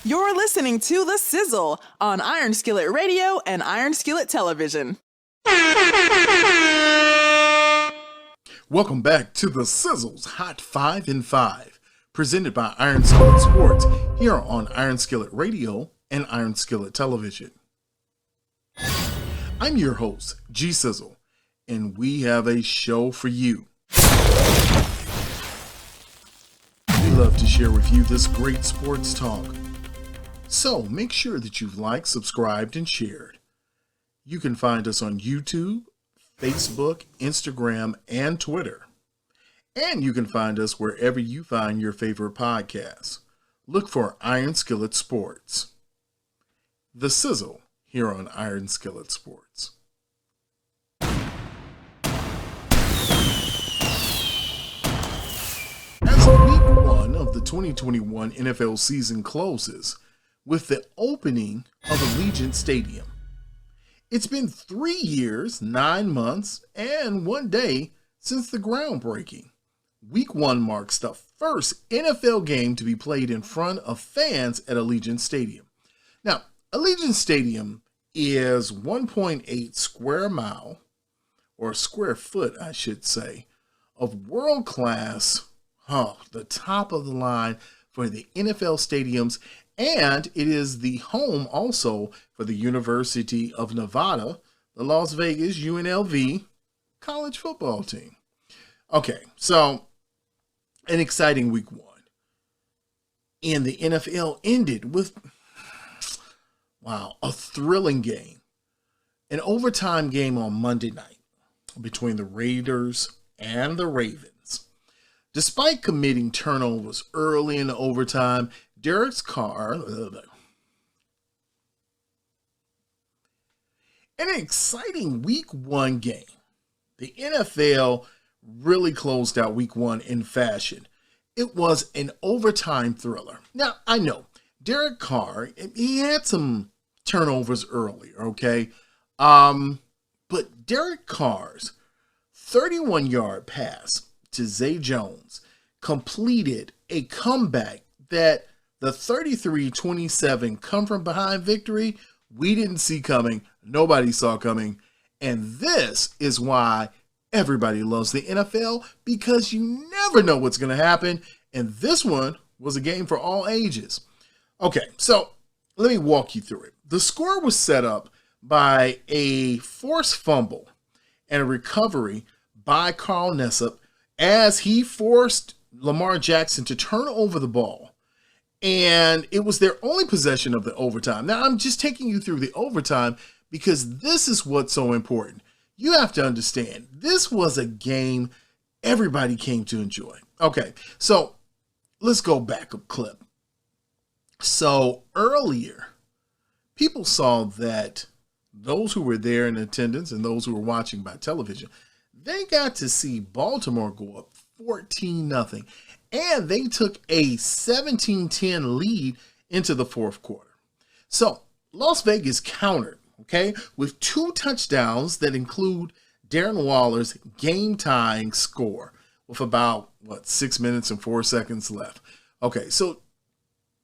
You're listening to The Sizzle on Iron Skillet Radio and Iron Skillet Television. Welcome back to The Sizzle's Hot 5 in 5, presented by Iron Skillet Sports here on Iron Skillet Radio and Iron Skillet Television. I'm your host, G Sizzle, and we have a show for you. We love to share with you this great sports talk. So make sure that you've liked, subscribed, and shared. You can find us on YouTube, Facebook, Instagram, and Twitter. And you can find us wherever you find your favorite podcasts. Look for Iron Skillet Sports. The Sizzle here on Iron Skillet Sports. As week 1 of the 2021 NFL season closes with the opening of Allegiant Stadium. It's been 3 years, 9 months, and 1 day since the groundbreaking. Week 1 marks the first NFL game to be played in front of fans at Allegiant Stadium. Now, Allegiant Stadium is 1.8 square mile, or square foot, I should say, of world-class, the top of the line for the NFL stadiums, and it is the home also for the University of Nevada, the Las Vegas UNLV college football team. Okay, so an exciting week 1. And the NFL ended with, a thrilling game. An overtime game on Monday night between the Raiders and the Ravens. Despite committing turnovers early in the overtime, Derek Carr, an exciting week 1 game. The NFL really closed out week 1 in fashion. It was an overtime thriller. Now, I know Derek Carr, he had some turnovers earlier, okay? But Derek Carr's 31-yard pass to Zay Jones completed a comeback that the 33-27 come from behind victory we didn't see coming, nobody saw coming, and this is why everybody loves the NFL, because you never know what's going to happen, and this one was a game for all ages. Okay, so let me walk you through it. The score was set up by a forced fumble and a recovery by Carl Nassib as he forced Lamar Jackson to turn over the ball. And it was their only possession of the overtime. Now, I'm just taking you through the overtime because this is what's so important. You have to understand, this was a game everybody came to enjoy. Okay, so let's go back a clip. So earlier, people saw that those who were there in attendance and those who were watching by television, they got to see Baltimore go up 14-0. And they took a 17-10 lead into the fourth quarter. So Las Vegas countered, with 2 touchdowns that include Darren Waller's game-tying score with about, 6 minutes and 4 seconds left. Okay, so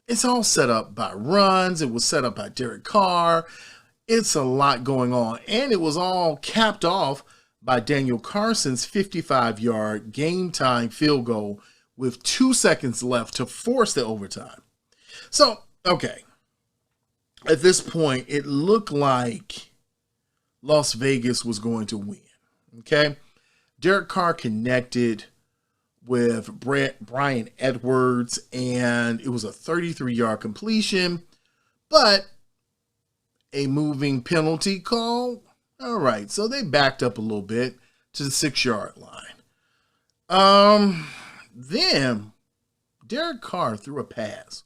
it's all set up by runs. It was set up by Derek Carr. It's a lot going on. And it was all capped off by Daniel Carson's 55-yard game-tying field goal with 2 seconds left to force the overtime. So, at this point, it looked like Las Vegas was going to win, Derek Carr connected with Brian Edwards, and it was a 33-yard completion, but a moving penalty call. All right, so they backed up a little bit to the 6-yard line. Then Derek Carr threw a pass.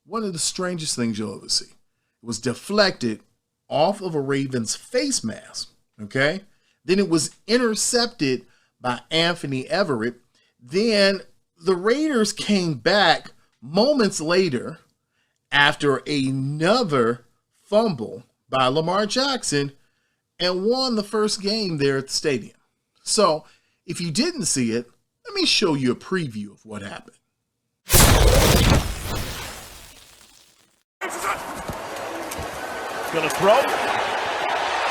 One of the strangest things you'll ever see. It was deflected off of a Ravens face mask. Then it was intercepted by Anthony Everett. Then the Raiders came back moments later after another fumble by Lamar Jackson and won the first game there at the stadium. So if you didn't see it, let me show you a preview of what happened. Going to throw.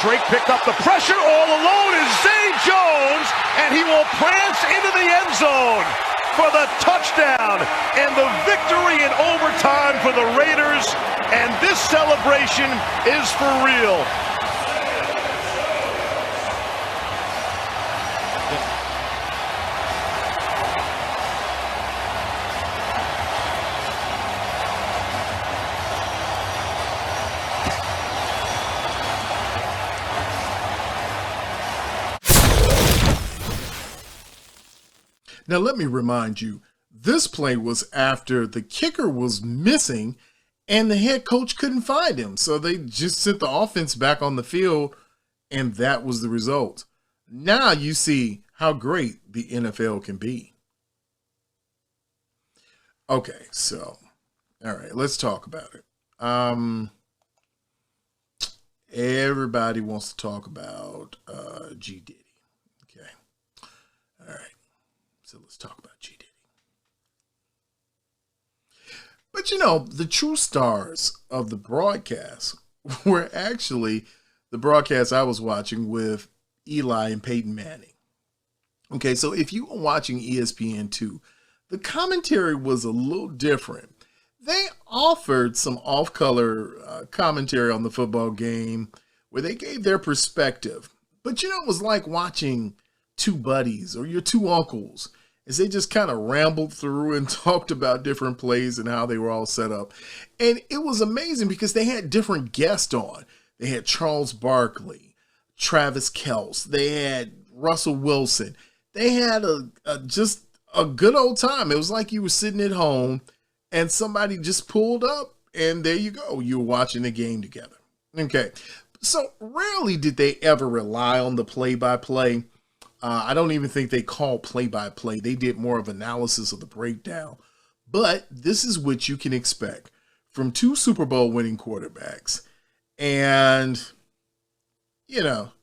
Drake picked up the pressure. All alone is Zay Jones, and he will prance into the end zone for the touchdown and the victory in overtime for the Raiders. And this celebration is for real. Now, let me remind you, this play was after the kicker was missing and the head coach couldn't find him. So they just sent the offense back on the field, and that was the result. Now you see how great the NFL can be. Okay, so, all right, let's talk about it. Everybody wants to talk about G. Diddy. Okay, all right. So let's talk about G. Diddy. But you know, the true stars of the broadcast were actually the broadcast I was watching with Eli and Peyton Manning. Okay, so if you were watching ESPN2, the commentary was a little different. They offered some off-color commentary on the football game where they gave their perspective. But you know, it was like watching two buddies or your two uncles as they just kind of rambled through and talked about different plays and how they were all set up. And it was amazing because they had different guests on. They had Charles Barkley, Travis Kelce, they had Russell Wilson. They had just a good old time. It was like you were sitting at home and somebody just pulled up and there you go. You were watching the game together. Okay, so rarely did they ever rely on the play-by-play. I don't even think they called play-by-play. They did more of analysis of the breakdown. But this is what you can expect from two Super Bowl winning quarterbacks. And, you know,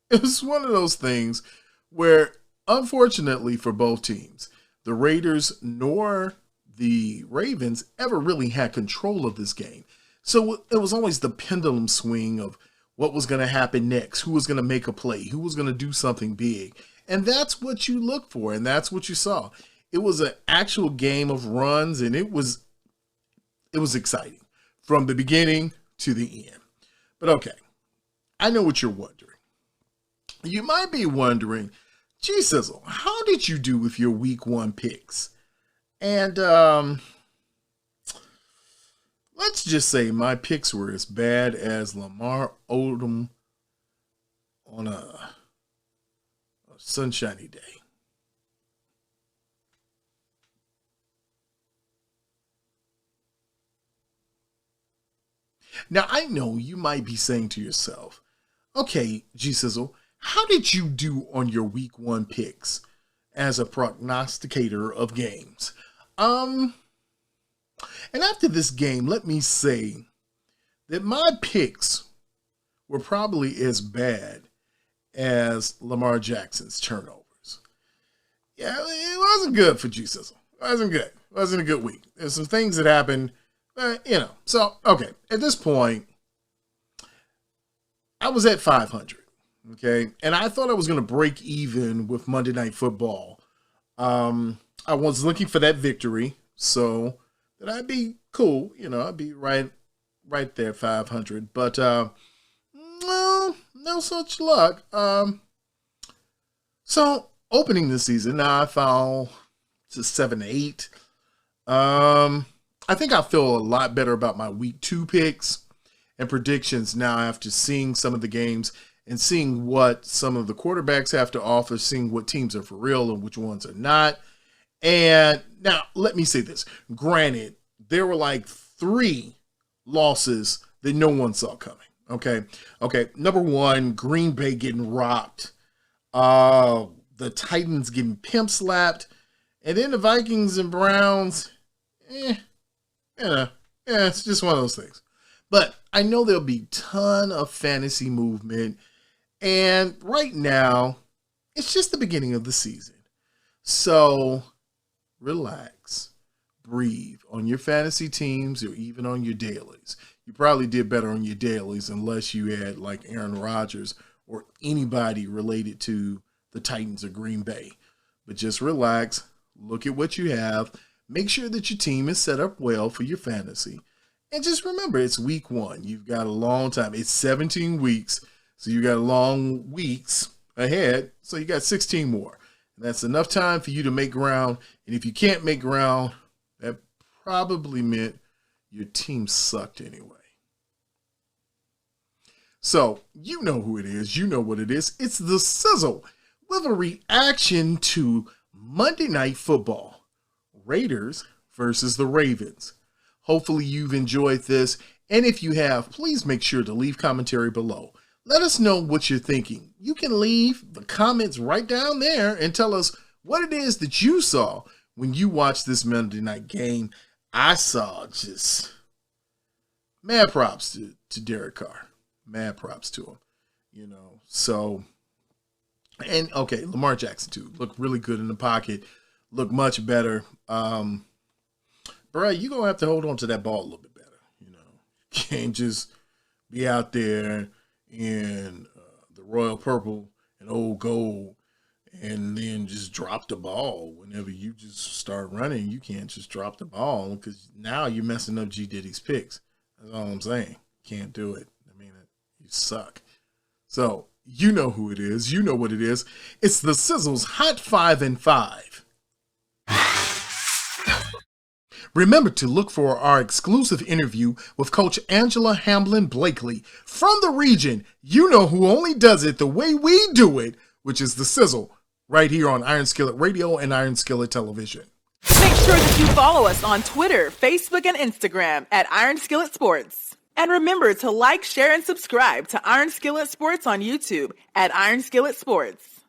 it was one of those things where, unfortunately for both teams, the Raiders nor the Ravens ever really had control of this game. So it was always the pendulum swing of what was going to happen next, who was going to make a play, who was going to do something big. And that's what you look for, and that's what you saw. It was an actual game of runs, and it was exciting from the beginning to the end. But okay, I know what you're wondering. You might be wondering, gee, Sizzle, how did you do with your week one picks? And let's just say my picks were as bad as Lamar Odom on a sunshiny day. Now, I know you might be saying to yourself, okay, G-Sizzle, how did you do on your week one picks as a prognosticator of games? And after this game, let me say that my picks were probably as bad as Lamar Jackson's turnovers. Yeah, it wasn't good for G-Sizzle. It wasn't good. It wasn't a good week. There's some things that happened, you know. So, okay, at this point, I was at 500, okay? And I thought I was going to break even with Monday Night Football. I was looking for that victory, so that I'd be cool. You know, I'd be right there, 500. But, no such luck. So opening the season, now I fell to 7-8. I think I feel a lot better about my week 2 picks and predictions now after seeing some of the games and seeing what some of the quarterbacks have to offer, seeing what teams are for real and which ones are not. And now let me say this. Granted, there were like 3 losses that no one saw coming. Okay. Number 1, Green Bay getting rocked. The Titans getting pimp slapped. And then the Vikings and Browns. It's just one of those things. But I know there'll be a ton of fantasy movement. And right now, it's just the beginning of the season. So relax. Breathe on your fantasy teams or even on your dailies. you probably did better on your dailies unless you had like Aaron Rodgers or anybody related to the Titans or Green Bay. But just relax, look at what you have, make sure that your team is set up well for your fantasy. And just remember, it's week 1. You've got a long time. It's 17 weeks, so you got long weeks ahead, so you got 16 more. And that's enough time for you to make ground. And if you can't make ground, that probably meant your team sucked anyway. So, you know who it is. You know what it is. It's the Sizzle with a reaction to Monday Night Football. Raiders versus the Ravens. Hopefully you've enjoyed this. And if you have, please make sure to leave commentary below. Let us know what you're thinking. You can leave the comments right down there and tell us what it is that you saw when you watched this Monday night game. I saw just mad props to Derek Carr. Mad props to him. You know, so, and okay, Lamar Jackson too. Looked really good in the pocket. Looked much better. Bro, you're going to have to hold on to that ball a little bit better. You know, you can't just be out there in the royal purple and old gold and then just drop the ball. Whenever you just start running, you can't just drop the ball because now you're messing up G. Diddy's picks. That's all I'm saying. Can't do it. I mean, you suck. So, you know who it is. You know what it is. It's the Sizzle's Hot 5 and 5. Remember to look for our exclusive interview with Coach Angela Hamblin-Blakely from the region. You know who only does it the way we do it, which is the Sizzle, right here on Iron Skillet Radio and Iron Skillet Television. Make sure that you follow us on Twitter, Facebook, and Instagram at Iron Skillet Sports. And remember to like, share, and subscribe to Iron Skillet Sports on YouTube at Iron Skillet Sports.